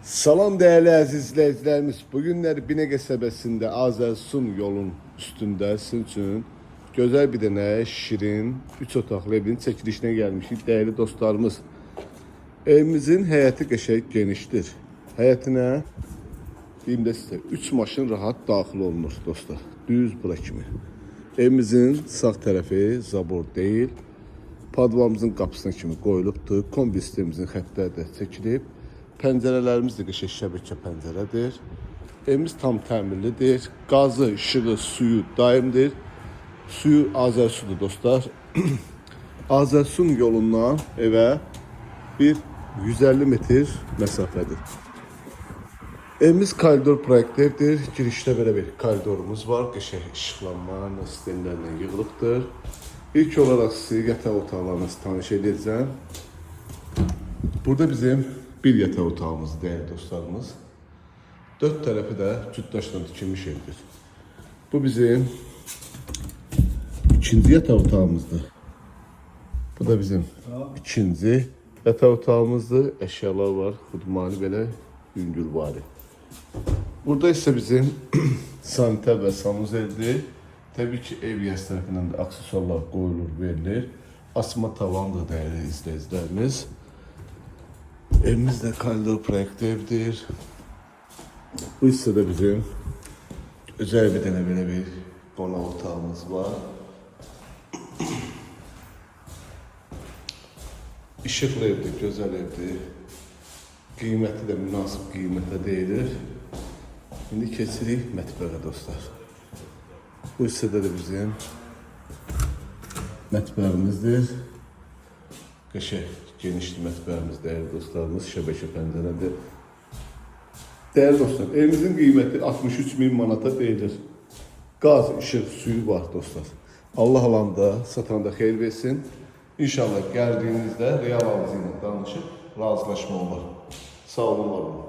Salam değerli əziz izləyicilərimiz. Bugünlər Binəqə qəsəbəsində Azərsun yolun üstündə sizin üçün gözəl bir dənə şirin 3 otaqlı evin çəkilişinə gəlmişik. Değerli dostlarımız, evimizin həyəti qəşəng genişdir. Həyətinə deyim də sizə 3 maşın rahat daxil olunur dostlar. Düz bura kimi. Evimizin sağ tərəfi zabor deyil. Padvamızın qapısına kimi qoyulubdur. Kombi sistemimizin xəttləri də çəkilib. Pəncərələrimiz də qəşəng şəbəkə pəncərədir. Evimiz tam təmirlidir. Qazı, işığı, suyu daimdir. Suyu Azərsudur dostlar. Azərsun yolundan evə bir 150 metr məsafədir. Evimiz koridor proyektli evdir. Girişdə belə bir koridorumuz var. Qəşəng işıqlanma sistemlərlə yığılıbdır. İlk olarak sizi yataq otaqlarınızı tanış edəcəm. Burada bizim bir yataq otağımız değerli dostlarımız. Dört tərəfi də cütdaşla tikilmiş evdir. Bu bizim ikinci yataq otağımızdır. Bu da bizim ikinci yataq otağımızdır. Əşyalar var, xudmani belə yüngülvari. Burada ise bizim sanitər və sanuzeldir. Tabii ki ev yas tərəfindən də aksesuarlar qoyulur, verilir. Asma tavandır değerli izləyicilərimiz. Evimiz de koridor proyektli evdir. Bu hissədə bizim özel bir dənə belə bir qonaq otağımız var. İşıqlı evdir, gözəl evdir. Qiyməti də münasib qiymətə deyilir. İndi keçirik mətbəxə dostlar. Bu hissədə də bizim mətbəximizdir. Qəşəng, genişli mətbəximiz değerli dostlarımız, şəbəkə pəncərədir. Değerli dostlar, evimizin qiyməti 63.000 manata deyilir. Qaz, işıq, suyu var dostlar. Allah alanda, satanda xeyir versin. İnşallah gəldiyinizdə real alıcı ilə danışıb razılaşma olur. Sağ olun, var olun.